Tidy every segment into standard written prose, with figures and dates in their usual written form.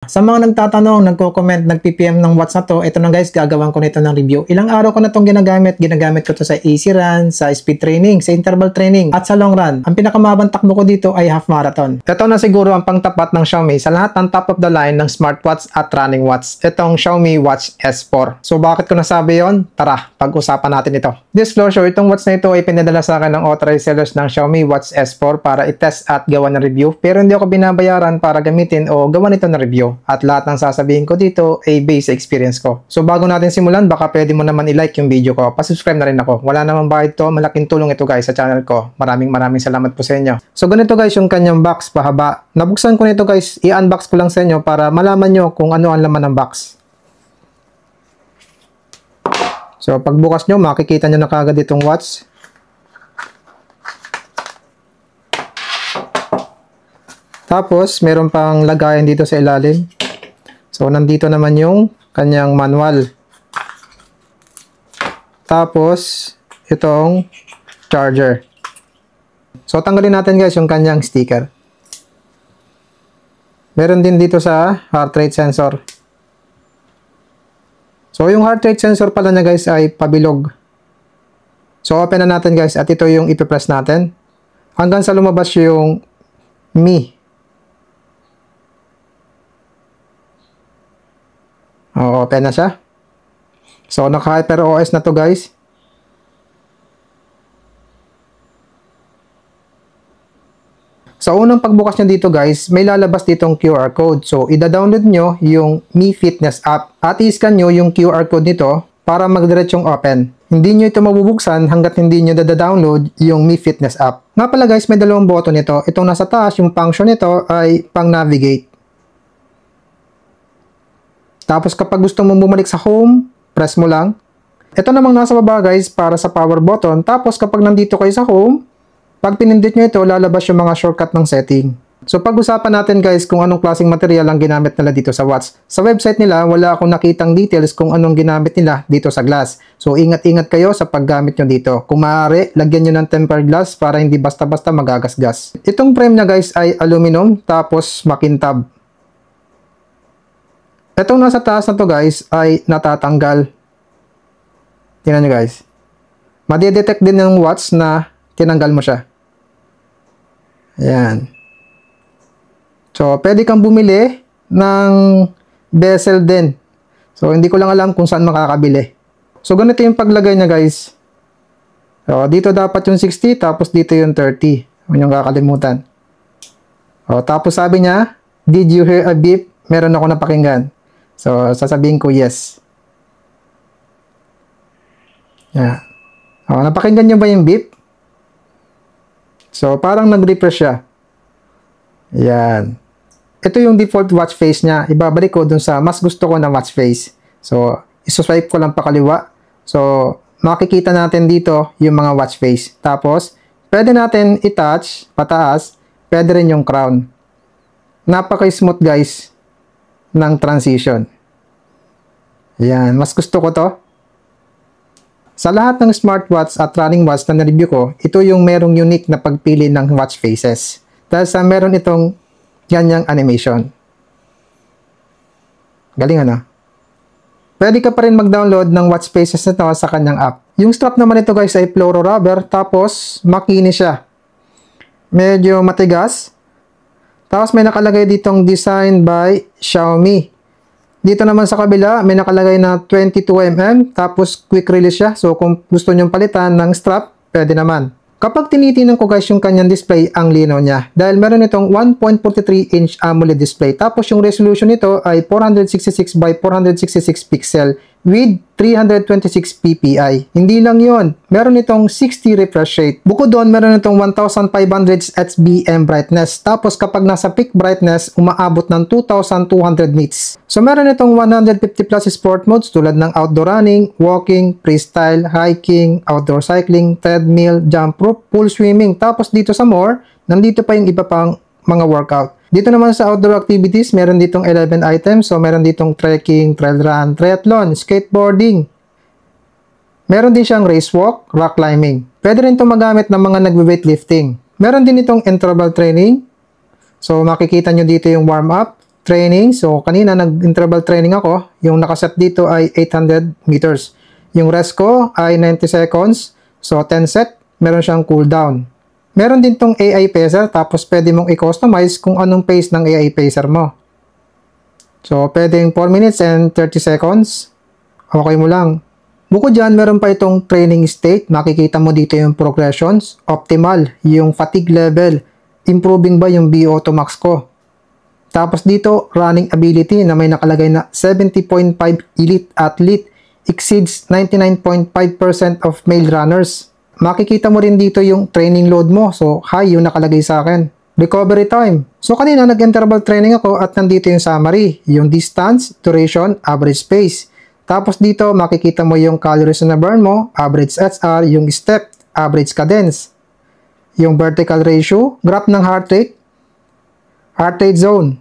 Sa mga nagtatanong, nagko-comment, nag-PPM ng watch na to, ito na guys, gagawin ko nito ng review. Ilang araw ko na itong ginagamit ko to sa easy run, sa speed training, sa interval training, at sa long run. Ang pinakamabang takbo ko dito ay half marathon. Ito na siguro ang pangtapat ng Xiaomi sa lahat ng top of the line ng smartwatch at running watch. Itong Xiaomi Watch S4. So bakit ko nasabi yon? Tara, pag-usapan natin ito. Disclosure, itong watch na ito ay pinadala sa akin ng authorized sellers ng Xiaomi Watch S4 para i-test at gawa ng review. Pero hindi ako binabayaran para gamitin o gawa nito na review. At lahat ng sasabihin ko dito ay based sa experience ko. So bago natin simulan, baka pwede mo naman i-like yung video ko. Pa-subscribe na rin ako. Wala namang bayad to. Malaking tulong ito guys sa channel ko. Maraming salamat po sa inyo. So ganito guys yung kanyang box pahaba. Nabuksan ko nito guys. I-unbox ko lang sa inyo para malaman nyo kung ano ang laman ng box. So pagbukas nyo, makikita nyo na kagad itong watch. Tapos meron pang lagayan dito sa ilalim. So, nandito naman yung kanyang manual. Tapos, itong charger. So, tanggalin natin guys yung kanyang sticker. Meron din dito sa heart rate sensor. So, yung heart rate sensor pala niya guys ay pabilog. So, open na natin guys at ito yung ipipress natin. Hanggang sa lumabas yung Mi. Open na siya. So, naka-Hyper OS na to guys. Sa unang pagbukas nyo dito guys, may lalabas ditong QR code. So, ida-download nyo yung Mi Fitness app at i-scan nyo yung QR code nito para magdiretsong open. Hindi nyo ito mabubuksan hanggat hindi nyo dada-download yung Mi Fitness app. Nga pala guys, may dalawang button nito. Itong nasa taas, yung function nito ay pang-navigate. Tapos kapag gusto mong bumalik sa home, press mo lang. Ito namang nasa baba guys para sa power button. Tapos kapag nandito kayo sa home, pag pinindot nyo ito, lalabas yung mga shortcut ng setting. So pag-usapan natin guys kung anong klaseng material ang ginamit nila dito sa watch. Sa website nila, wala akong nakitang details kung anong ginamit nila dito sa glass. So ingat-ingat kayo sa paggamit nyo dito. Kung maaari, lagyan nyo ng tempered glass para hindi basta-basta magagasgas. Itong frame niya guys ay aluminum tapos makintab. Itong nasa taas na to guys ay natatanggal. Tingnan nyo guys. Madidetect din ng watch na tinanggal mo siya. Ayan. So, pwede kang bumili ng bezel din. So, hindi ko lang alam kung saan makakabili. So, ganito yung paglagay niya guys. So, dito dapat yung 60 tapos dito yung 30. Huwag yung kakalimutan. O, tapos sabi niya, did you hear a beep? Meron ako napakinggan. So, sasabihin ko yes. Yeah. O, napakinggan nyo ba yung beep? So, parang nag-refresh siya. Yan. Ito yung default watch face niya. Ibabalik ko dun sa mas gusto ko na watch face. So, isuswipe ko lang pakaliwa. So, makikita natin dito yung mga watch face. Tapos, pwede natin i-touch pataas. Pwede rin yung crown. Napaka-smooth guys ng transition. Yan, mas gusto ko to. Sa lahat ng smartwatch at running watch na na-review ko, ito yung merong unique na pagpili ng watch faces. Dahil sa meron itong ganyang animation. Galing ano? Pwede ka pa rin mag-download ng watch faces na to sa kanyang app. Yung strap naman ito guys ay fluoro rubber, tapos makinis siya. Medyo matigas. Tapos may nakalagay ditong design by Xiaomi. Dito naman sa kabila, may nakalagay na 22mm, tapos quick release siya. So kung gusto nyong palitan ng strap, pwede naman. Kapag tinitingnan ko guys yung kanyang display, ang linaw niya. Dahil meron itong 1.43-inch AMOLED display. Tapos yung resolution nito ay 466 by 466 pixel with 326 ppi. Hindi lang yon, meron itong 60 refresh rate. Bukod doon, meron itong 1500 HBM brightness. Tapos kapag nasa peak brightness, umaabot ng 2200 nits. So meron itong 150 plus sport modes tulad ng outdoor running, walking, freestyle, hiking, outdoor cycling, treadmill, jump rope, pool swimming. Tapos dito sa more, nandito pa yung iba pang mga workout. Dito naman sa outdoor activities, meron ditong 11 items. So, meron ditong trekking, trail run, triathlon, skateboarding. Meron din siyang race walk, rock climbing. Pwede rin itong magamit ng mga nagwe-weightlifting. Meron din itong interval training. So, makikita nyo dito yung warm up, training. So, kanina nag-interval training ako. Yung nakaset dito ay 800 meters. Yung rest ko ay 90 seconds. So, 10 set. Meron siyang cooldown. Meron din tong AI pacer. Tapos, pwede mong i-customize kung anong pace ng AI pacer mo. So, pwedeng 4 minutes and 30 seconds. Okay mo lang. Bukod dyan, meron pa itong training state. Makikita mo dito yung progressions. Optimal. Yung fatigue level. Improving ba yung VO2 max ko. Tapos dito, running ability na may nakalagay na 70.5 elite athlete exceeds 99.5% of male runners. Makikita mo rin dito yung training load mo. So, high yung nakalagay sa akin. Recovery time. So, kanina nag-interval training ako at nandito yung summary. Yung distance, duration, average pace. Tapos dito, makikita mo yung calories na burn mo, average SR, yung step, average cadence. Yung vertical ratio, graph ng heart rate zone,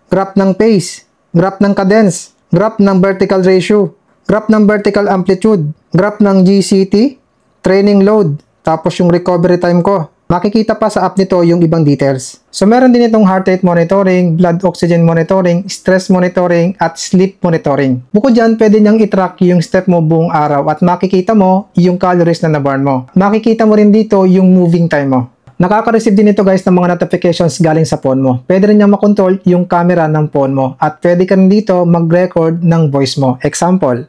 graph ng pace, graph ng cadence, graph ng vertical ratio, graph ng vertical amplitude, graph ng GCT, training load, tapos yung recovery time ko. Makikita pa sa app nito yung ibang details. So meron din itong heart rate monitoring, blood oxygen monitoring, stress monitoring, at sleep monitoring. Bukod dyan, pwede niyang i-track yung step mo buong araw at makikita mo yung calories na na-burn mo. Makikita mo rin dito yung moving time mo. Nakaka-receive din ito guys ng mga notifications galing sa phone mo. Pwede rin niya makontrol yung camera ng phone mo at pwede ka rin dito mag-record ng voice mo. Example.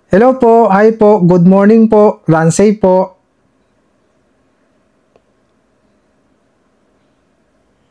Hello po, hi po, good morning po, run safe po.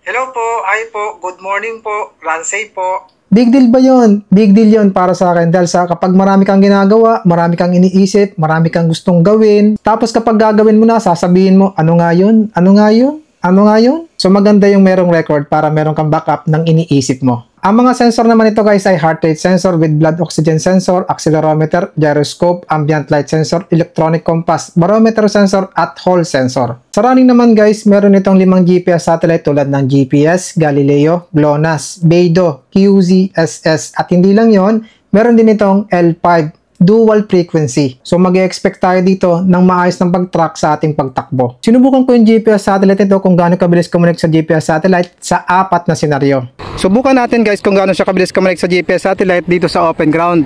Hello po, hi po, good morning po, run safe po. Big deal ba yun? Big deal yun para sa akin dahil kapag marami kang ginagawa, marami kang iniisip, marami kang gustong gawin, tapos kapag gagawin mo na, sasabihin mo, ano nga yun? Ano nga yun? Ano nga yun? So maganda yung merong record para meron kang backup ng iniisip mo. Ang mga sensor naman ito guys ay heart rate sensor with blood oxygen sensor, accelerometer, gyroscope, ambient light sensor, electronic compass, barometer sensor, at Hall sensor. Sa running naman guys, meron itong 5 GPS satellite tulad ng GPS, Galileo, GLONASS, Beidou, QZSS, at hindi lang yon, meron din itong L5, dual frequency. So mag-expect tayo dito ng maayos ng pag-track sa ating pagtakbo. Sinubukan ko yung GPS satellite ito kung gaano kabilis kumonek sa GPS satellite sa 4 na senaryo. Subukan natin guys kung gaano siya kabilis kumonek sa GPS satellite dito sa open ground.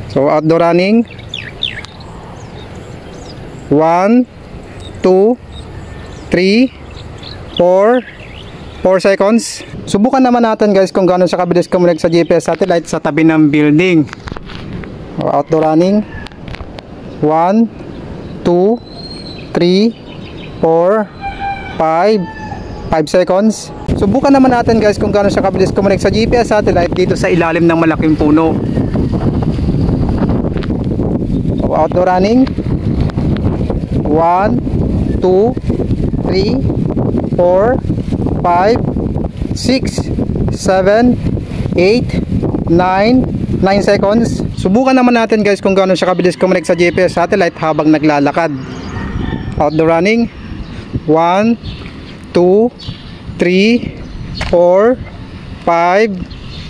So outdoor running. 1, 2, 3, 4 seconds. Subukan naman natin guys kung gaano siya kabilis kumonek sa GPS satellite sa tabi ng building. Outdoor running. 1, 2, 3, 4, 5 seconds. Subukan naman natin guys kung gaano siya kabilis kumonek sa GPS satellite dito sa ilalim ng malaking puno. Outdoor running. 1, 2, 3, 4, 5, 6, 7, 8, 9 seconds. Subukan naman natin guys kung gaano siya kabilis kumonek sa GPS satellite habang naglalakad. Outdoor running. 1, 2, 3, 4, 5,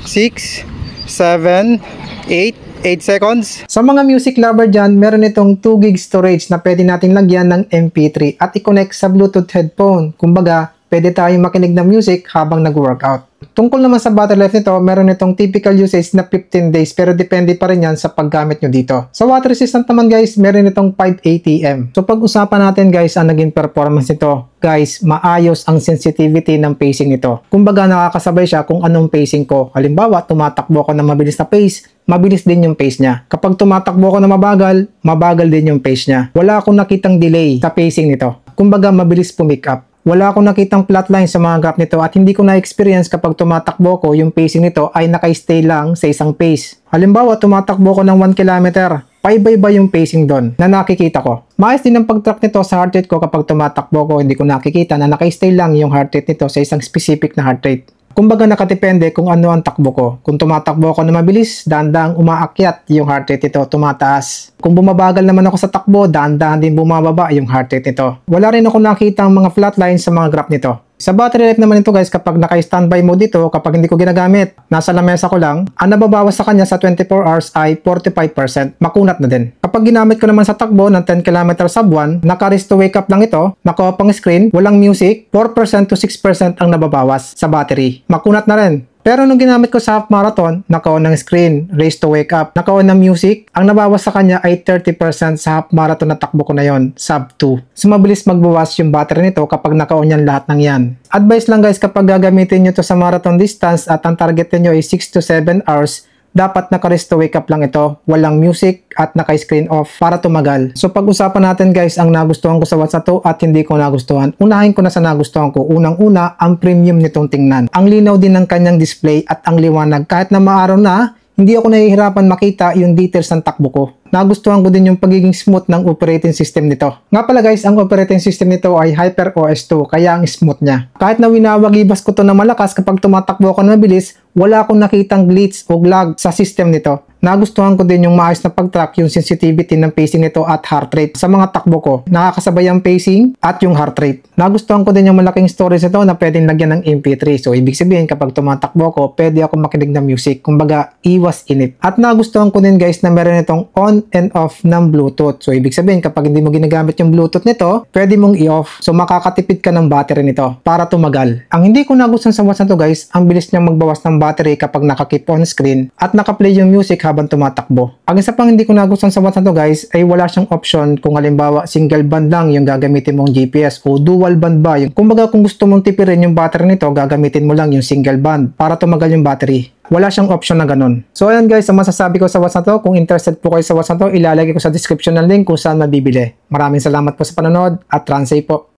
6, 7, 8 seconds. Sa mga music lover dyan, meron itong 2 gig storage na pwede natin lagyan ng MP3 at i-connect sa Bluetooth headphone. Kumbaga, pwede tayong makinig ng music habang nag-workout. Tungkol naman sa battery life nito, meron itong typical usage na 15 days pero depende pa rin yan sa paggamit nyo dito. Sa water resistant naman guys, meron itong 5 ATM. So pag-usapan natin guys ang naging performance nito. Guys, maayos ang sensitivity ng pacing nito. Kumbaga nakakasabay siya kung anong pacing ko. Halimbawa, tumatakbo ako ng mabilis na pace, mabilis din yung pace niya. Kapag tumatakbo ako na mabagal, mabagal din yung pace niya. Wala akong nakitang delay sa pacing nito. Kumbaga mabilis pumick up. Wala akong nakitang flat line sa mga graph nito at hindi ko na-experience kapag tumatakbo ko yung pacing nito ay naka-stay lang sa isang pace. Halimbawa, tumatakbo ko ng 1 km, paiba-iba yung pacing doon na nakikita ko. Maayos din ang pag-track nito sa heart rate ko kapag tumatakbo ko, hindi ko nakikita na naka-stay lang yung heart rate nito sa isang specific na heart rate. Kumbaga nakadepende kung ano ang takbo ko. Kung tumatakbo ako na mabilis, dahan-dahang umaakyat yung heart rate nito, tumataas. Kung bumabagal naman ako sa takbo, dahan-dahan din bumababa yung heart rate nito. Wala rin ako nakita ang mga flat lines sa mga graph nito. Sa battery life naman ito guys, kapag naka-standby mode ito, kapag hindi ko ginagamit, nasa lamesa ko lang, ang nababawas sa kanya sa 24 hours ay 45%. Makunat na din. Kapag ginamit ko naman sa takbo ng 10 km sa buwan, naka-rest to wake up lang ito, naka-off ang screen, walang music, 4% to 6% ang nababawas sa battery. Makunat na rin. Pero nung ginamit ko sa half marathon, naka-on ng screen, race to wake up, naka-on ng music, ang nabawas sa kanya ay 30% sa half marathon na takbo ko na yon, sub 2. So mabilis magbawas yung battery nito kapag naka-on yan lahat ng yan. Advice lang guys, kapag gagamitin nyo to sa marathon distance at ang target nyo ay 6 to 7 hours, dapat naka-rest to wake up lang ito, walang music at naka-screen off para tumagal. So pag-usapan natin guys ang nagustuhan ko sa watch na to at hindi ko nagustuhan. Unahin ko na sa nagustuhan ko. Unang-una, ang premium nitong tingnan. Ang linaw din ng kanyang display at ang liwanag. Kahit na maaraw na, hindi ako nahihirapan makita yung details ng takbo ko. Nagustuhan ko din yung pagiging smooth ng operating system nito. Nga pala guys, ang operating system nito ay HyperOS 2, kaya ang smooth niya. Kahit na winawagibas ko to na malakas kapag tumatakbo ako na mabilis, wala akong nakitang glitch o lag sa system nito. Nagustuhan ko din yung maayos na pag-track yung sensitivity ng pacing nito at heart rate. Sa mga takbo ko, nakakasabay ang pacing at yung heart rate. Nagustuhan ko din yung malaking storage nito na pwedeng lagyan ng MP3. So ibig sabihin kapag tumatakbo ko, pwede ako makinig ng music. Kumbaga, iwas inip. At nagustuhan ko din guys na meron itong on and off ng Bluetooth. So ibig sabihin kapag hindi mo ginagamit yung Bluetooth nito, pwede mong i-off. So makakatipid ka ng battery nito para tumagal. Ang hindi ko nagustuhan sa watch na to guys, ang bilis niyang magbawas ng battery kapag naka-keep on screen at naka-play yung music habang tumatakbo. Ang isa pang hindi ko nagustuhan sa watch na to guys ay wala siyang option kung halimbawa single band lang yung gagamitin mong GPS o dual band ba. Kumbaga kung gusto mong tipirin yung battery nito, gagamitin mo lang yung single band para tumagal yung battery. Wala siyang option na ganun. So ayan guys, ang masasabi ko sa watch na to, kung interested po kayo sa watch na to, ilalagay ko sa description ng link kung saan mabibili. Maraming salamat po sa panonood at run safe po.